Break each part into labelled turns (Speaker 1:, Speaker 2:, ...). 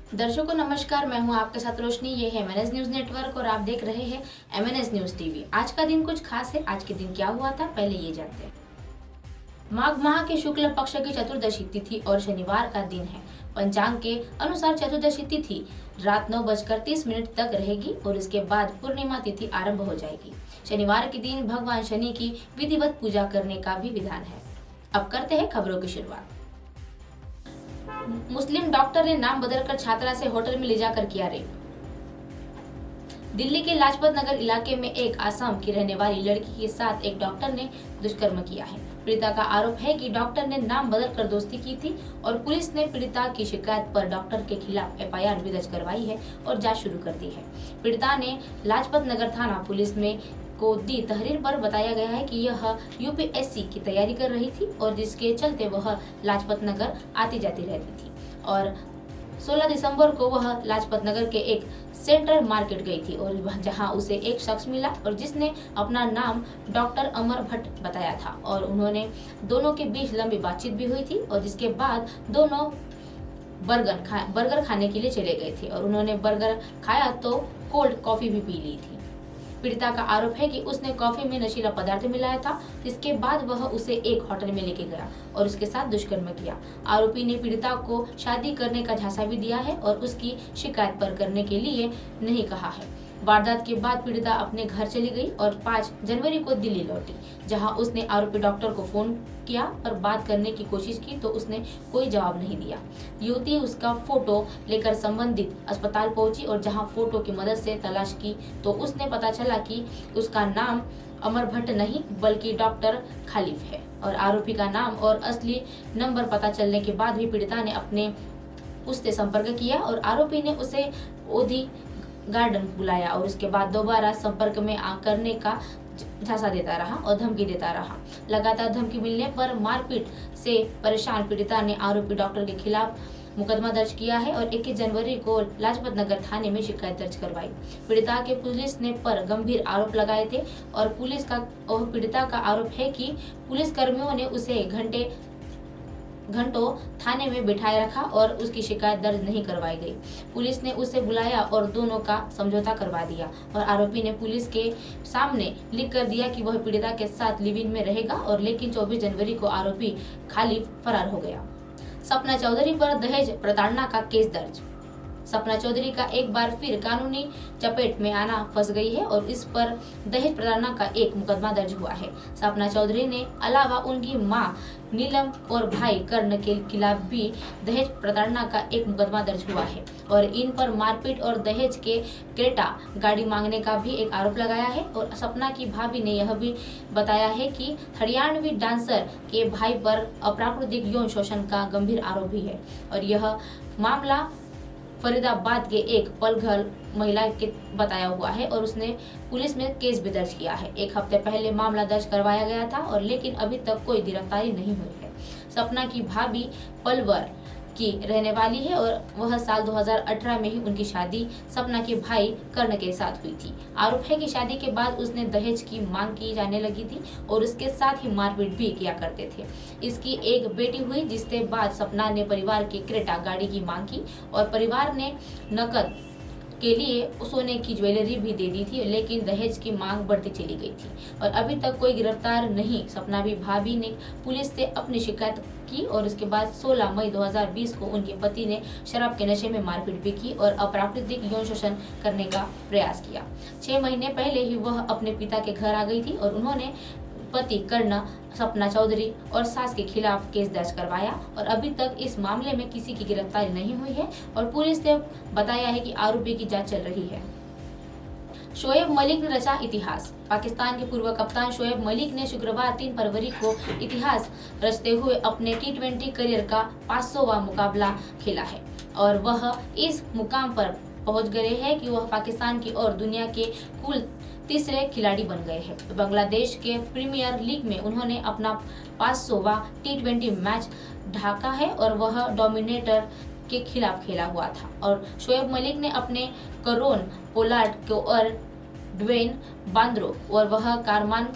Speaker 1: दर्शकों नमस्कार, मैं हूं आपके साथ रोशनी। ये है एमएनएस न्यूज नेटवर्क और आप देख रहे हैं एमएनएस न्यूज टीवी। आज का दिन कुछ खास है। आज के दिन क्या हुआ था, पहले ये जानते हैं। माघ माह के शुक्ल पक्ष की चतुर्दशी तिथि और शनिवार का दिन है। पंचांग के अनुसार चतुर्दशी तिथि रात 9:30 तक रहेगी और इसके बाद पूर्णिमा तिथि आरंभ हो जाएगी। शनिवार के दिन भगवान शनि की विधिवत पूजा करने का भी विधान है। अब करते हैं खबरों की शुरुआत। मुस्लिम डॉक्टर ने नाम बदलकर छात्रा से होटल में ले जाकर किया रेप। दिल्ली के लाजपत नगर इलाके में एक आसाम की रहने वाली लड़की के साथ एक डॉक्टर ने दुष्कर्म किया है। पीड़िता का आरोप है कि डॉक्टर ने नाम बदलकर दोस्ती की थी और पुलिस ने पीड़िता की शिकायत पर डॉक्टर के खिलाफ एफआईआर भी दर्ज करवाई है और जांच शुरू कर दी है। पीड़िता ने लाजपत नगर थाना पुलिस में को दी तहरीर पर बताया गया है कि यह यूपीएससी की तैयारी कर रही थी और जिसके चलते वह लाजपत नगर आती जाती रहती थी और 16 दिसंबर को वह लाजपत नगर के एक सेंट्रल मार्केट गई थी और जहां उसे एक शख्स मिला और जिसने अपना नाम डॉक्टर अमर भट्ट बताया था और उन्होंने दोनों के बीच लंबी बातचीत भी हुई थी और जिसके बाद दोनों बर्गर खाने के लिए चले गए थे और उन्होंने बर्गर खाया तो कोल्ड कॉफी भी पी ली थी। पीड़िता का आरोप है कि उसने कॉफी में नशीला पदार्थ मिलाया था, जिसके बाद वह उसे एक होटल में लेके गया और उसके साथ दुष्कर्म किया। आरोपी ने पीड़िता को शादी करने का झांसा भी दिया है और उसकी शिकायत पर करने के लिए नहीं कहा है। वारदात के बाद पीड़िता अपने घर चली गई और 5 जनवरी को दिल्ली लौटी, जहां उसने आरोपी डॉक्टर को फोन किया और बात करने की कोशिश की तो उसने कोई जवाब नहीं दिया। युवती उसका फोटो लेकर संबंधित अस्पताल पहुंची और जहां फोटो की मदद से तलाश की तो उसने पता चला कि उसका नाम अमर भट्ट नहीं बल्कि डॉक्टर खालिफ है और आरोपी का नाम और असली नंबर पता चलने के बाद भी पीड़िता ने अपने उससे संपर्क किया और आरोपी ने उसे ओधी गार्डन बुलाया और उसके बाद दोबारा संपर्क में करने का झांसा देता रहा और धमकी देता रहा। लगातार धमकी मिलने पर मारपीट से परेशान पीड़िता ने आरोपी डॉक्टर के खिलाफ मुकदमा दर्ज किया है और 21 जनवरी को लाजपत नगर थाने में शिकायत दर्ज करवाई। पीड़िता के पुलिस ने पर गंभीर आरोप लगाए थे और पीड़िता का आरोप है कि पुलिस कर्मियों ने उसे घंटों थाने में बिठाए रखा और उसकी शिकायत दर्ज नहीं करवाई गई। पुलिस ने उसे बुलाया और दोनों का समझौता करवा दिया और आरोपी ने पुलिस के सामने लिख कर दिया कि वह पीड़िता के साथ लिव इन में रहेगा और लेकिन 24 जनवरी को आरोपी खालिफ फरार हो गया। सपना चौधरी पर दहेज प्रताड़ना का केस दर्ज। सपना चौधरी का एक बार फिर कानूनी चपेट में आना फंस गई है और इस पर दहेज प्रताड़ना का एक मुकदमा दर्ज हुआ है। सपना चौधरी ने अलावा उनकी मां नीलम और भाई कर्ण के खिलाफ भी दहेज प्रताड़ना का एक मुकदमा दर्ज हुआ है और इन पर मारपीट और दहेज के क्रेटा गाड़ी मांगने का भी एक आरोप लगाया है और सपना की भाभी ने यह भी बताया है कि हरियाणवी डांसर के भाई पर अप्राकृतिक यौन शोषण का गंभीर आरोप भी है और यह मामला फरीदाबाद के एक पलघर महिला के बताया हुआ है और उसने पुलिस में केस भी दर्ज किया है। एक हफ्ते पहले मामला दर्ज करवाया गया था और लेकिन अभी तक कोई गिरफ्तारी नहीं हुई है। सपना की भाभी पलवर की रहने वाली है और वह साल 2018 में ही उनकी शादी सपना के भाई कर्ण के साथ हुई थी। आरोप है कि शादी के बाद उसने दहेज की मांग की जाने लगी थी और उसके साथ ही मारपीट भी किया करते थे। इसकी एक बेटी हुई जिसके बाद सपना ने परिवार के क्रेटा गाड़ी की मांग की और परिवार ने नकद के लिए सोने की ज्वेलरी भी दे दी थी लेकिन दहेज की मांग बढ़ती चली गई थी और अभी तक कोई गिरफ्तार नहीं। सपना भी भाभी ने पुलिस से अपनी शिकायत की और उसके बाद 16 मई 2020 को उनके पति ने शराब के नशे में मारपीट भी की और अप्राकृतिक यौन शोषण करने का प्रयास किया। 6 महीने पहले ही वह अपने पिता के घर आ गई थी और उन्होंने पति कर्ण सपना चौधरी और सास के खिलाफ केस दर्ज करवाया और अभी तक इस मामले में किसी की गिरफ्तारी नहीं हुई है और पुलिस ने बताया है कि आरोपी की जांच चल रही है। शोएब मलिक ने रचा इतिहास। पाकिस्तान के पूर्व कप्तान शोएब मलिक ने शुक्रवार 3 फरवरी को इतिहास रचते हुए अपने T20 करियर का 500वां मुकाबला खेला है और वह इस मुकाम पर पहुंच गए हैं कि वह पाकिस्तान की और दुनिया के कुल तीसरे खिलाड़ी बन गए हैं। बांग्लादेश के प्रीमियर लीग में उन्होंने अपना 500वां T20 मैच ढाका है और वह डोमिनेटर के खिलाफ खेला हुआ था और शोएब मलिक ने अपने करोन पोलार्ड को और ड्वेन बांद्रो और वह कारमान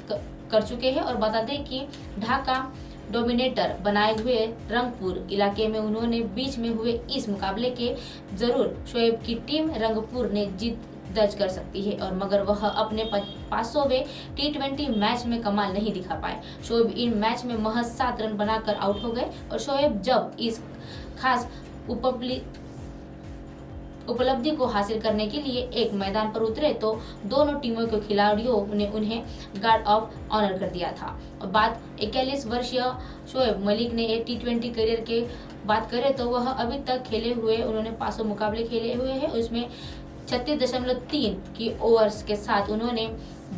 Speaker 1: कर चुके हैं और बता दें कि ढाका डोमिनेटर बनाए हुए रंगपुर इलाके में उन्होंने बीच में हुए इस मुकाबले के जरूर शोएब की टीम रंगपुर ने जीत दर्ज कर सकती है और मगर वह अपने 500वें टी20 मैच में कमाल नहीं दिखा पाए। शोएब इन मैच में महज 7 रन बनाकर आउट हो गए और शोएब जब इस खास उपलब्धि को हासिल करने के लिए एक मैदान पर उतरे तो दोनों टीमों के खिलाड़ियों ने उन्हें गार्ड ऑफ ऑनर कर दिया था। और बात 41 वर्षीय शोएब मलिक ने टी20 करियर के बात करें तो वह अभी तक खेले हुए उन्होंने 500 मुकाबले खेले हुए हैं। उसमें 36.3 की ओवर्स के साथ उन्होंने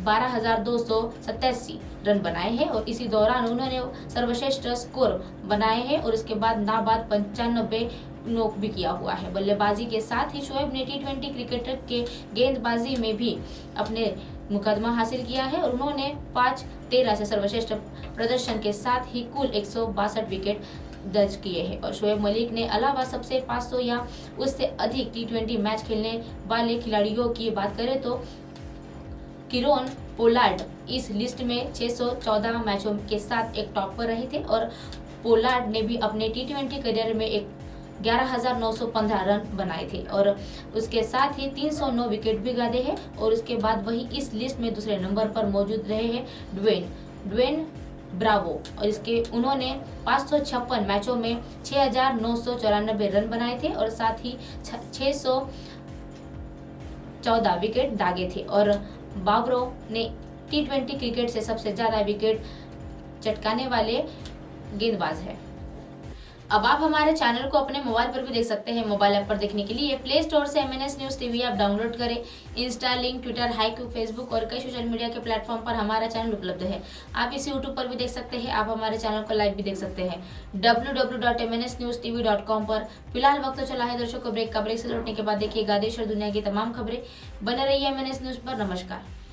Speaker 1: 12,287 रन बनाए हैं और इसी दौरान उन्होंने सर्वश्रेष्ठ स्कोर बनाए हैं और इसके बाद नाबाद 95 नॉक भी किया हुआ है। बल्लेबाजी के साथ ही शोएब ने टी20 क्रिकेटर के गेंदबाजी में भी अपने मुकदमा हासिल किया है और उन्होंने 5-13 से सर्वश्रेष्ठ प्रदर्शन के साथ ही कुल 162 विकेट दर्ज किए हैं। और शोएब मलिक ने अलावा सबसे 500 या उससे अधिक टी20 मैच खेलने वाले खिलाड़ियों की बात करें तो किरोन पोलार्ड इस लिस्ट में 614 मैचों के साथ एक टॉप पर रहे थे और पोलार्ड ने भी अपने टी20 करियर में 11,915 रन बनाए थे और उसके साथ ही 309 विकेट भी गादे हैं। और उसके बाद वही इस लिस्ट में दूसरे नंबर पर मौजूद रहे हैं ड्वेन ब्रावो और इसके उन्होंने 556 मैचों में 6,994 रन बनाए थे और साथ ही 614 विकेट दागे थे और बावरो ने टी20 क्रिकेट से सबसे ज्यादा विकेट चटकाने वाले गेंदबाज है। अब आप हमारे चैनल को अपने मोबाइल पर भी देख सकते हैं। मोबाइल ऐप पर देखने के लिए प्ले स्टोर से MNS news TV app download करें। Insta, link, Twitter, Haiku, Facebook और कई सोशल मीडिया के प्लेटफॉर्म पर हमारा चैनल उपलब्ध है। आप इसे यूट्यूब पर भी देख सकते हैं। आप हमारे चैनल को लाइव भी देख सकते हैं www.mnsnewstv.com पर। फिलहाल वक्त तो चला है दर्शकों ब्रेक का। ब्रेक से लौटने के बाद देखिएगा देश और दुनिया की तमाम खबरें। बने रहिए MNS न्यूज पर। नमस्कार।